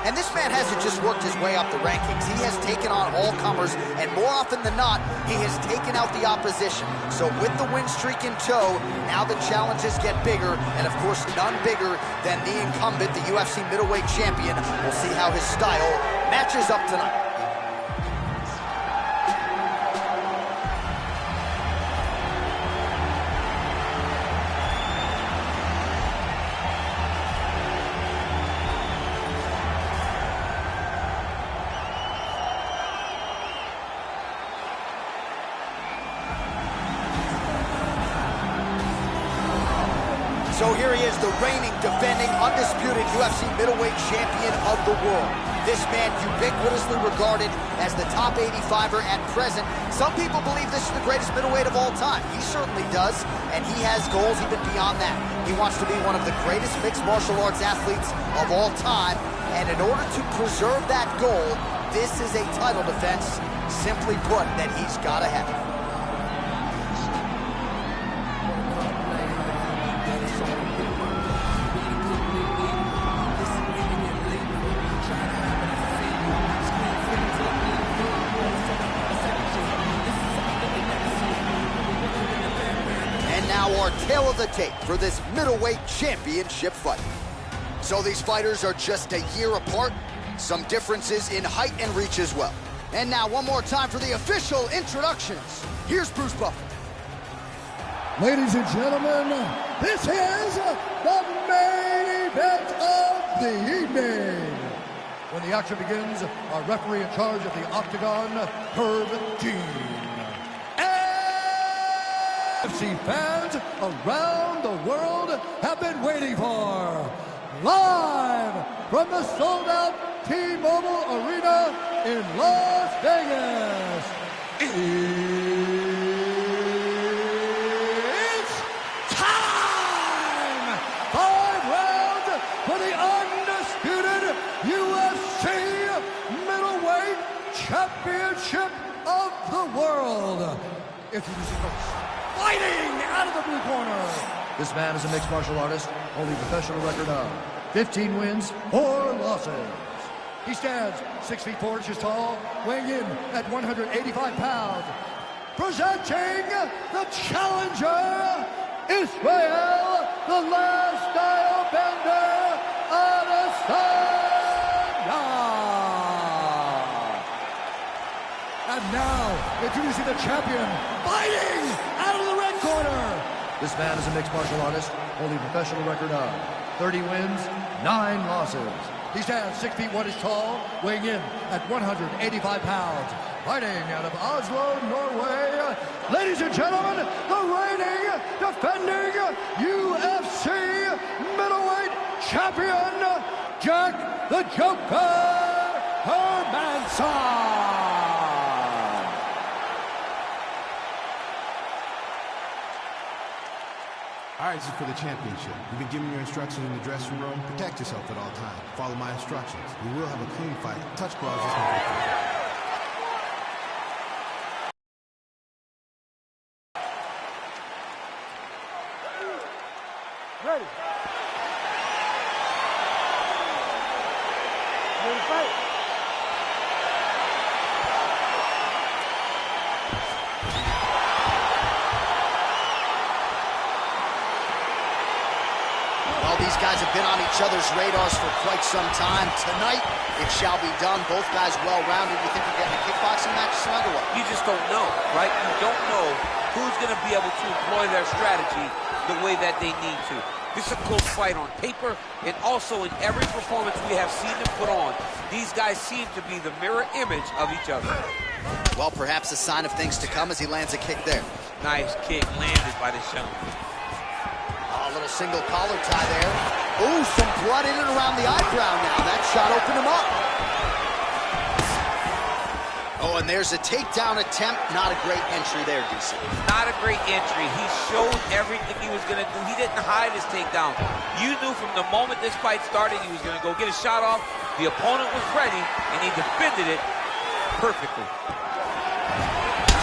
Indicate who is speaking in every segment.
Speaker 1: And this man hasn't just worked his way up the rankings. He has taken on all comers, and more often than not, he has taken out the opposition. So with the win streak in tow, now the challenges get bigger, and of course none bigger than the incumbent, the UFC middleweight champion. We'll see how his style matches up tonight. So here he is, the reigning, defending, undisputed UFC middleweight champion of the world. This man ubiquitously regarded as the top 85er at present. Some people believe this is the greatest middleweight of all time. He certainly does, and he has goals even beyond that. He wants to be one of the greatest mixed martial arts athletes of all time, and in order to preserve that goal, this is a title defense, simply put, that he's got to have. Our tale of the tape for this middleweight championship fight. So these fighters are just a year apart, some differences in height and reach as well. And now one more time for the official introductions. Here's Bruce Buffer.
Speaker 2: Ladies and gentlemen, this is the main event of the evening. When the action begins, our referee in charge of the Octagon, Hermansson. UFC fans around the world have been waiting for. Live from the sold-out T-Mobile Arena in Las Vegas, it's time! 5 rounds for the undisputed UFC middleweight championship of the world. Introducing first, fighting out of the blue corner. This man is a mixed martial artist, holding a professional record of 15 wins, 4 losses. He stands 6 feet 4 inches tall, weighing in at 185 pounds. Presenting the challenger, Israel, the last style bender, Adesanya. And now, introducing the champion, fighting out of the red corner. This man is a mixed martial artist, holding a professional record of 30 wins, 9 losses. He stands 6 feet 1 inches tall, weighing in at 185 pounds. Fighting out of Oslo, Norway, ladies and gentlemen, the reigning, defending UFC middleweight champion, Jack the Joker Hermansson.
Speaker 3: All right, this is for the championship. You've been giving your instructions in the dressing room. Protect yourself at all times. Follow my instructions. We will have a clean fight. Touch gloves is not
Speaker 4: Ready. Ready to fight.
Speaker 1: These guys have been on each other's radars for quite some time. Tonight, it shall be done. Both guys well-rounded. You think you're getting a kickboxing match tonight or what?
Speaker 5: You just don't know, right? You don't know who's going to be able to employ their strategy the way that they need to. This is a close fight on paper, and also in every performance we have seen them put on. These guys seem to be the mirror image of each other.
Speaker 1: Well, perhaps a sign of things to come as he lands a kick there.
Speaker 5: Nice kick landed by the gentleman.
Speaker 1: A little single collar tie there. Ooh, some blood in and around the eyebrow now. That shot opened him up. Oh, and there's a takedown attempt. Not a great entry there, DC.
Speaker 5: Not a great entry. He showed everything he was going to do. He didn't hide his takedown. You knew from the moment this fight started he was going to go get a shot off. The opponent was ready, and he defended it perfectly.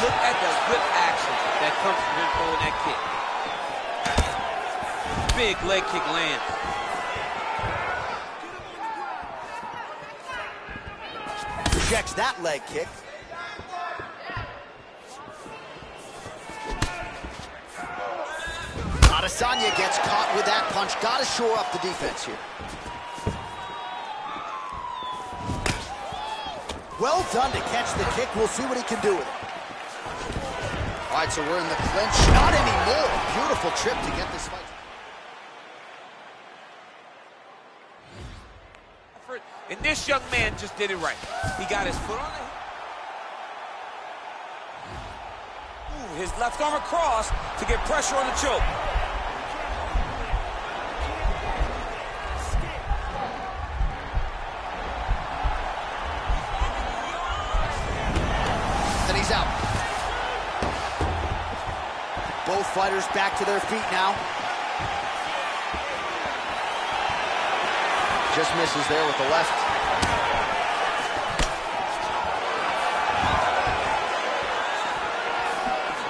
Speaker 5: Look at the whip action that comes from him throwing that kick. Big leg kick lands.
Speaker 1: Rejects that leg kick. Adesanya gets caught with that punch. Got to shore up the defense here. Well done to catch the kick. We'll see what he can do with it. All right, so we're in the clinch. Not anymore. Beautiful trip to get this fight.
Speaker 5: And this young man just did it right. He got his foot on it.
Speaker 4: His left arm across to get pressure on the choke.
Speaker 1: And he's out. Both fighters back to their feet now. Just misses there with the left.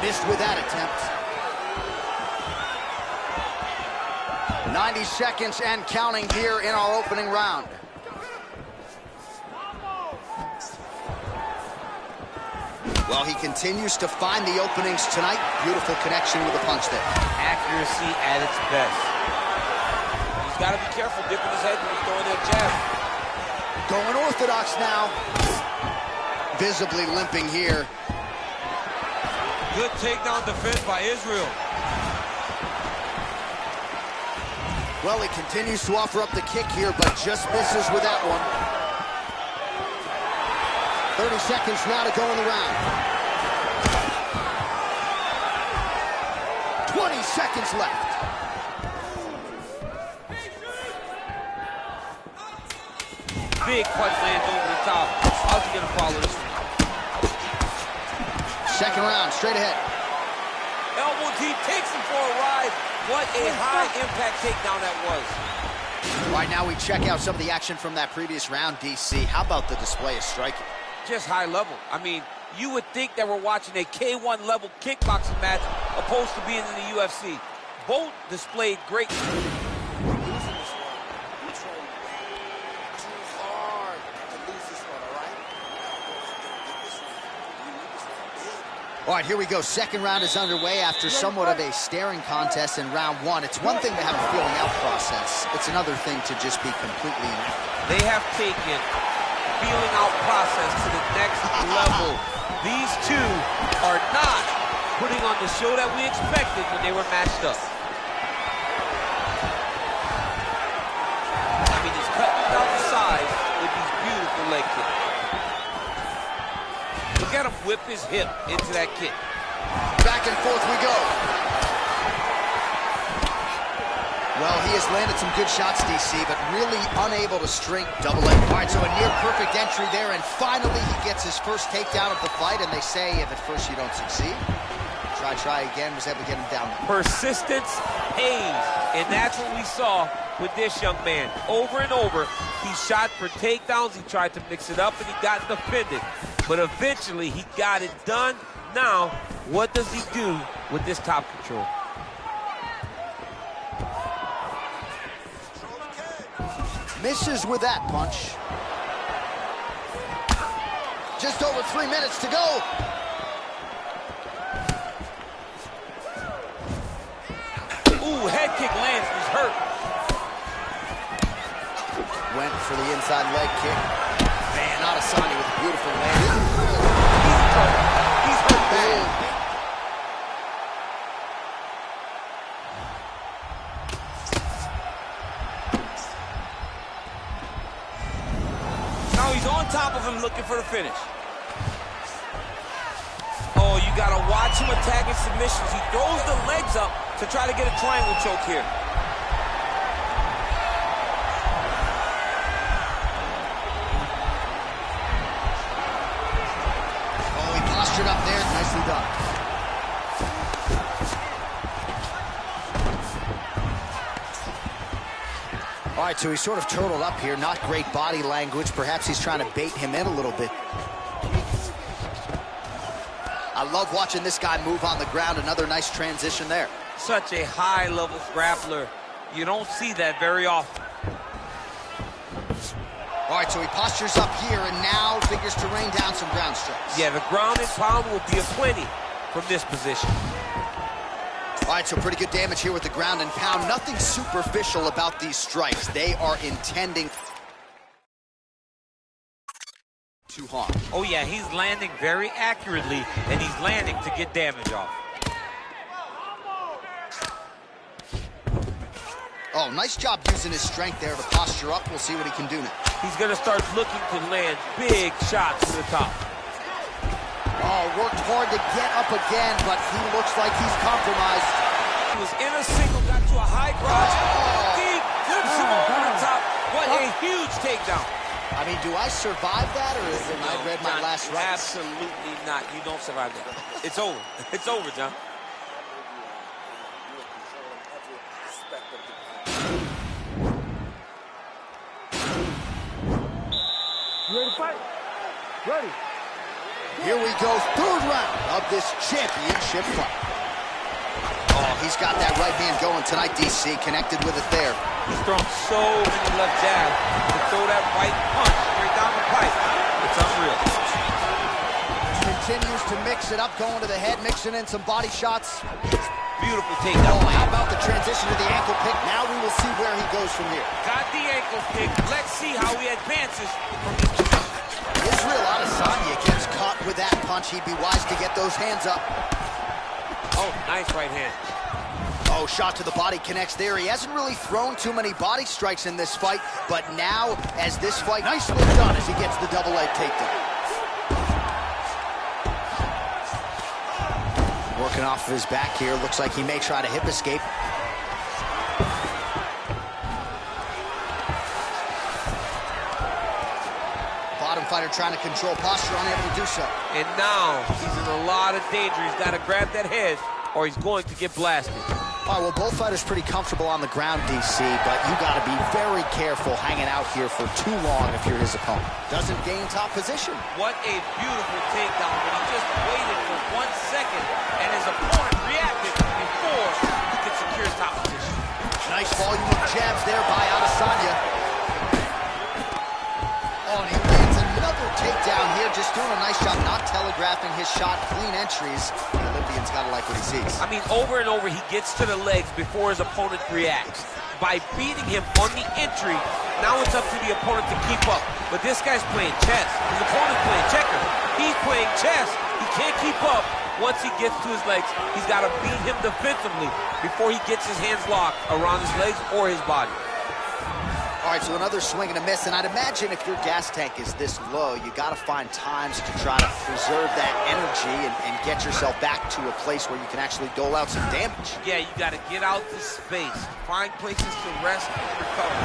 Speaker 1: Missed with that attempt. 90 seconds and counting here in our opening round. Well, he continues to find the openings tonight. Beautiful connection with the punch there.
Speaker 5: Accuracy at its best. He's got to be careful dipping his head when he's throwing that jab.
Speaker 1: Going orthodox now. Visibly limping here.
Speaker 4: Good takedown defense by Israel.
Speaker 1: Well, he continues to offer up the kick here, but just misses with that one. 30 seconds now to go in the round. 20 seconds left.
Speaker 5: Big punch lands over the top. How's he gonna follow this one?
Speaker 1: Second round, straight ahead.
Speaker 4: Elbow deep, takes him for a ride. What a high-impact takedown that was.
Speaker 1: All right, now we check out some of the action from that previous round, DC. How about the display of striking?
Speaker 5: Just high level. I mean, you would think that we're watching a K1 level kickboxing match opposed to being in the UFC. Both displayed great.
Speaker 1: All right, here we go. Second round is underway after somewhat of a staring contest in round one. It's one thing to have a feeling out process. It's another thing to just be completely inept.
Speaker 5: They have taken feeling out process to the next level. These two are not putting on the show that we expected when they were matched up. I mean, he's cutting down the sides with these beautiful leg kicks. Look at him whip his hip into that kick.
Speaker 1: Back and forth we go. Well, he has landed some good shots, DC, but really unable to string double leg. All right, so a near perfect entry there, and finally he gets his first takedown of the fight, and they say if at first you don't succeed, try again. Was able to get him down.
Speaker 5: Persistence pays, and that's what we saw with this young man. Over and over, he shot for takedowns, he tried to mix it up, and he got defended. But eventually, he got it done. Now, what does he do with this top control?
Speaker 1: Misses with that punch. Just over 3 minutes to go.
Speaker 4: Ooh, head kick lands, he's hurt.
Speaker 1: Went for the inside leg kick. Man, Adesanya with a beautiful landing.
Speaker 4: He's hurt bad. Now he's on top of him looking for the finish. Oh, you gotta watch him attacking submissions. He throws the legs up to try to get a triangle choke here.
Speaker 1: Postured up there, nicely done. All right, so he's sort of turtled up here. Not great body language. Perhaps he's trying to bait him in a little bit. I love watching this guy move on the ground. Another nice transition there.
Speaker 5: Such a high-level grappler. You don't see that very often.
Speaker 1: All right, so he postures up here and now figures to rain down some ground strikes.
Speaker 5: Yeah, the ground and pound will be aplenty from this position.
Speaker 1: All right, so pretty good damage here with the ground and pound. Nothing superficial about these strikes. They are intending to harm.
Speaker 5: Oh yeah, he's landing very accurately, and he's landing to get damage off.
Speaker 1: Oh, nice job using his strength there to posture up. We'll see what he can do now.
Speaker 5: He's gonna start looking to land big shots to the top.
Speaker 1: Oh, worked hard to get up again, but he looks like he's compromised.
Speaker 5: He was in a single, got to a high cross, deep, flips him over the top. What a huge takedown.
Speaker 1: I mean, do I survive that, or is it I read my last rights?
Speaker 5: Absolutely not. You don't survive that. It's over. It's over, John.
Speaker 2: You ready to fight? Ready.
Speaker 1: Here we go, third round of this championship fight. Oh, he's got that right hand going tonight, DC. Connected with it there.
Speaker 5: He's thrown so many left jabs to throw that right punch straight down the pipe. It's unreal.
Speaker 1: Continues to mix it up, going to the head, mixing in some body shots.
Speaker 5: Beautiful takedown.
Speaker 1: Oh, how about the transition to the ankle pick? Now we will see where he goes from here.
Speaker 5: Got the ankle pick. Let's see how he advances from this position.
Speaker 1: Israel Adesanya gets caught with that punch. He'd be wise to get those hands up.
Speaker 5: Oh, nice right hand.
Speaker 1: Oh, shot to the body connects there. He hasn't really thrown too many body strikes in this fight, but now, as this fight, nicely done as he gets the double leg takedown. Working off of his back here. Looks like he may try to hip escape. Bottom fighter trying to control posture, unable to do so.
Speaker 5: And now he's in a lot of danger. He's got to grab that head or he's going to get blasted.
Speaker 1: All right, well, both fighters pretty comfortable on the ground, DC, but you got to be very careful hanging out here for too long if you're his opponent. Doesn't gain top position.
Speaker 5: What a beautiful takedown, but he just waited for 1 second and his opponent reacted before he could secure his top position.
Speaker 1: Nice volume of jabs there by Adesanya. Oh, and he lands another takedown here, just doing a nice job not telegraphing his shot. Clean entries. The Olympian's got to like what he sees.
Speaker 5: I mean, over and over, he gets to the legs before his opponent reacts. By beating him on the entry, now it's up to the opponent to keep up. But this guy's playing chess. His opponent's playing checkers. He's playing chess. He can't keep up. Once he gets to his legs, he's got to beat him defensively before he gets his hands locked around his legs or his body.
Speaker 1: All right, so another swing and a miss, and I'd imagine if your gas tank is this low, you got to find times to try to preserve that energy and get yourself back to a place where you can actually dole out some damage.
Speaker 5: Yeah, you got to get out to space, find places to rest and recover,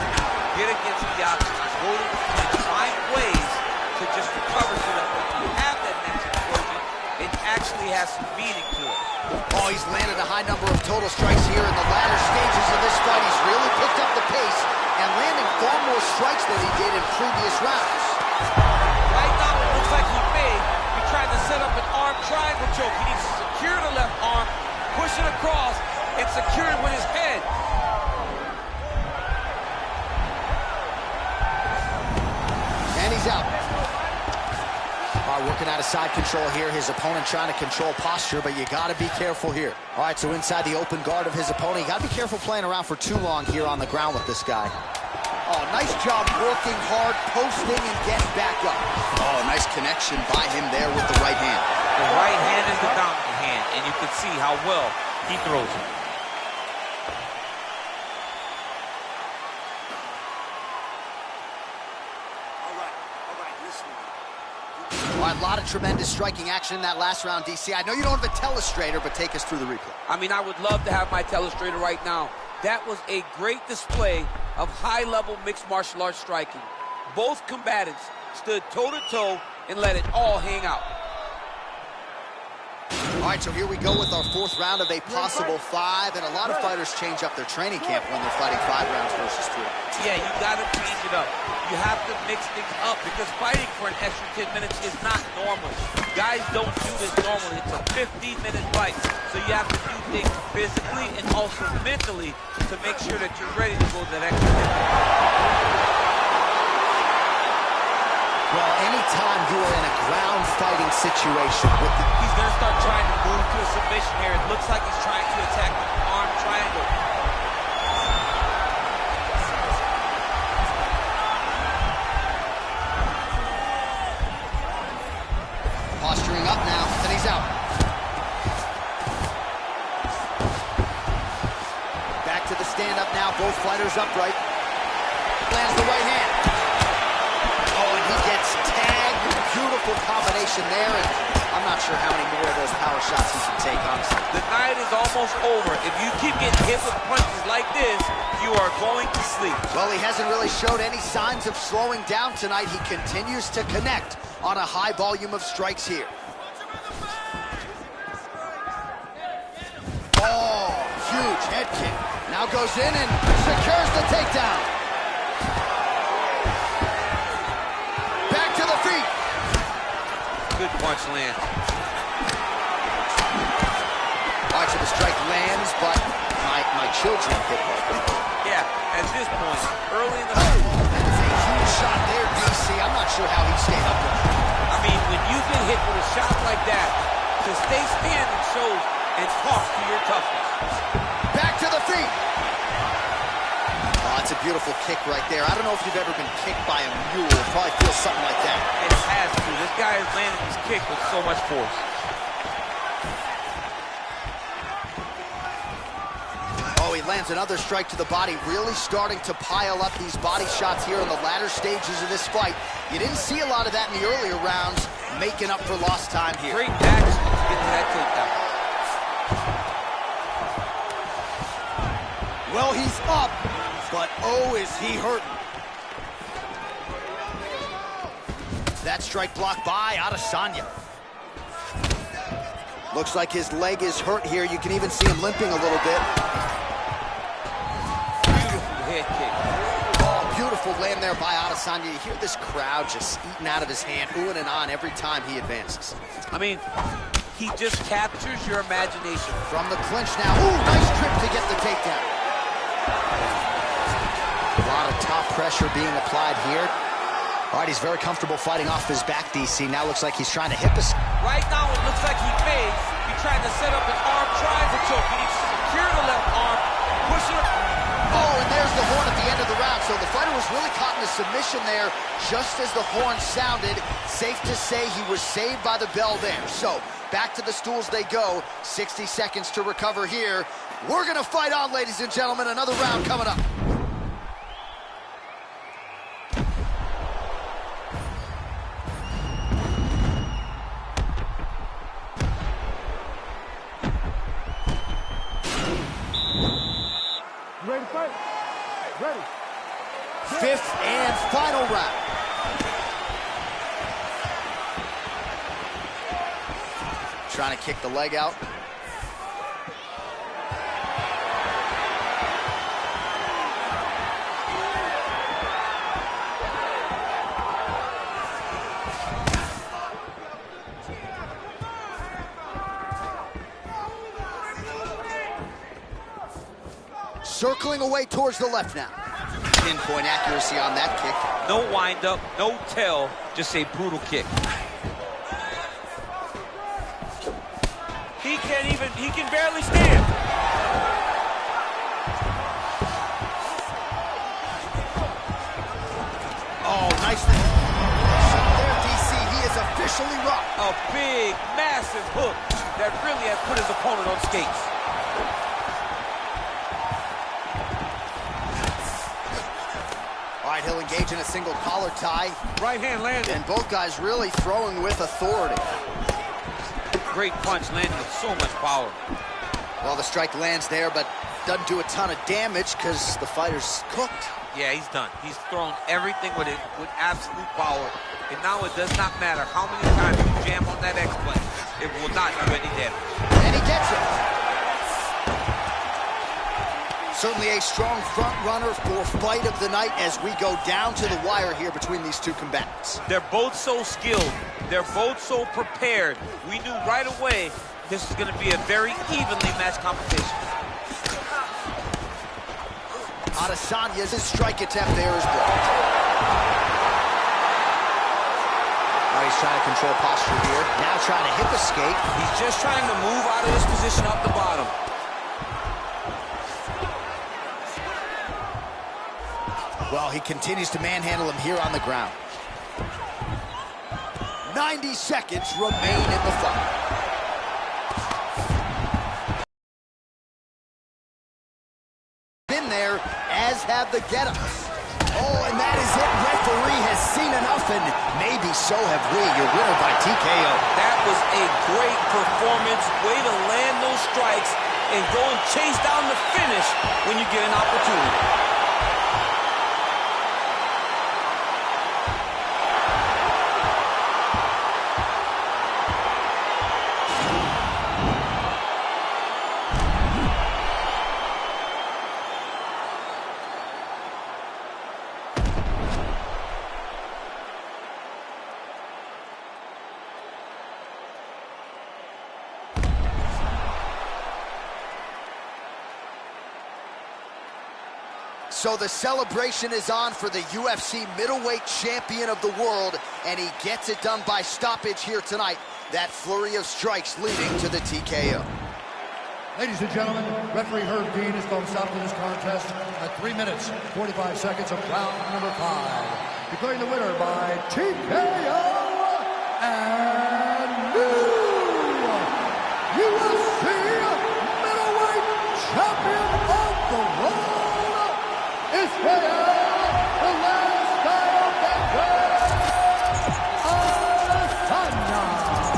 Speaker 5: get against the options, go to the clinch, find ways to just recover so that when you have that next explosion, it actually has some meaning to it.
Speaker 1: Oh, he's landed a high number of total strikes here in the latter stages of this fight. He's really picked up the pace and landing far more strikes than he did in previous rounds.
Speaker 5: Right now, it looks like he may be trying to set up an arm triangle choke. He needs to secure the left arm, push it across, and secure it with his head.
Speaker 1: And he's out. All right, working out of side control here. His opponent trying to control posture, but you got to be careful here. All right, so inside the open guard of his opponent, you got to be careful playing around for too long here on the ground with this guy. Oh, nice job working hard, posting, and getting back up. Oh, nice connection by him there with the right hand.
Speaker 5: The right hand is the dominant hand, and you can see how well he throws it.
Speaker 1: All right, a lot of tremendous striking action in that last round, DC. I know you don't have a telestrator, but take us through the replay.
Speaker 5: I mean, I would love to have my telestrator right now. That was a great display of high-level mixed martial arts striking. Both combatants stood toe-to-toe and let it all hang out.
Speaker 1: All right, so here we go with our fourth round of a possible 5, and a lot of fighters change up their training camp when they're fighting 5 rounds versus 3.
Speaker 5: Yeah, you got to change it up. You have to mix things up because fighting for an extra 10 minutes is not normal. Guys don't do this normally. It's a 15-minute fight, so you have to do things physically and also mentally to make sure that you're ready to go to that extra 10 minutes.
Speaker 1: Well, anytime you are in a ground fighting situation with the...
Speaker 5: He's going to start trying to move to a submission here. It looks like he's trying to attack with an arm triangle.
Speaker 1: Posturing up now, and he's out. Back to the stand-up now, both fighters upright. Lands the right hand. Oh, and he gets tagged. Beautiful combination there, and I'm not sure how many more of those power shots he can take, honestly.
Speaker 5: The night is almost over. If you keep getting hit with punches like this, you are going to sleep.
Speaker 1: Well, he hasn't really showed any signs of slowing down tonight. He continues to connect on a high volume of strikes here. Oh, huge head kick. Now goes in and secures the takedown. Back to the feet.
Speaker 5: Good punch lands.
Speaker 1: Watch the strike lands, but my children hit hard.
Speaker 5: Yeah, at this point, early in the
Speaker 1: That is a huge shot there, DC. I'm not sure how he stayed up with it.
Speaker 5: I mean, when you get hit with a shot like that, to stay standing shows and talks to your toughness.
Speaker 1: Back to the feet. Oh, that's a beautiful kick right there. I don't know if you've ever been kicked by a mule. It probably feels something like that.
Speaker 5: It has to. This guy is landing his kick with so much force.
Speaker 1: Oh, he lands another strike to the body, really starting to pile up these body shots here in the latter stages of this fight. You didn't see a lot of that in the earlier rounds, making up for lost time here.
Speaker 5: Great action to get to that takedown.
Speaker 1: Well, he's up, but oh, is he hurting. That strike blocked by Adesanya. Looks like his leg is hurt here. You can even see him limping a little bit.
Speaker 5: Beautiful head kick.
Speaker 1: Oh, beautiful land there by Adesanya. You hear this crowd just eating out of his hand, oohing and on every time he advances.
Speaker 5: I mean, he just captures your imagination.
Speaker 1: From the clinch now. Ooh, nice trip to get the takedown. A lot of top pressure being applied here. All right, he's very comfortable fighting off his back, DC. Now looks like he's trying to hip us.
Speaker 5: Right now, it looks like he may be trying to set up an arm triangle choke. He needs to secure the left arm, push it.
Speaker 1: Oh, and there's the horn at the end of the round. So the fighter was really caught in a submission there just as the horn sounded. Safe to say he was saved by the bell there. So back to the stools they go. 60 seconds to recover here. We're going to fight on, ladies and gentlemen. Another round coming up.
Speaker 2: Ready to fight? Ready.
Speaker 1: Fifth and final round. Trying to kick the leg out. Circling away towards the left now. Pinpoint accuracy on that kick.
Speaker 5: No wind up, no tell, just a brutal kick. He can barely stand.
Speaker 1: Oh, nicely. Shot there, DC. He is officially rocked.
Speaker 5: A big, massive hook that really has put his opponent on skates.
Speaker 1: All right, he'll engage in a single collar tie.
Speaker 5: Right hand landed.
Speaker 1: And both guys really throwing with authority.
Speaker 5: Great punch landed with so much power.
Speaker 1: Well, the strike lands there, but doesn't do a ton of damage because the fighter's cooked.
Speaker 5: Yeah, he's done. He's thrown everything with absolute power. And now it does not matter how many times you jam on that X-plane. It will not do any damage.
Speaker 1: And he gets it. Certainly a strong front runner for fight of the night as we go down to the wire here between these two combatants.
Speaker 5: They're both so skilled. They're both so prepared. We knew right away this is going to be a very evenly matched competition.
Speaker 1: Adesanya's strike attempt there is blocked. he's trying to control posture here. Now trying to hip escape.
Speaker 4: He's just trying to move out of this position up the bottom.
Speaker 1: Well, he continues to manhandle him here on the ground. 90 seconds remain in the fight. Been there, as have the get-ups. Oh, and that is it. Referee has seen enough, and maybe so have we. Your winner by TKO.
Speaker 4: That was a great performance. Way to land those strikes and go and chase down the finish when you get an opportunity.
Speaker 1: So the celebration is on for the UFC middleweight champion of the world, and he gets it done by stoppage here tonight. That flurry of strikes leading to the TKO.
Speaker 2: Ladies and gentlemen, referee Herb Dean has thrown stop to this contest at 3 minutes, 45 seconds of round number 5. Declaring the winner by TKO and new UFC middleweight champion of the world, Israel, the last Adesanya.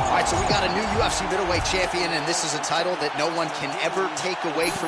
Speaker 1: All right, so we got a new UFC middleweight champion, and this is a title that no one can ever take away from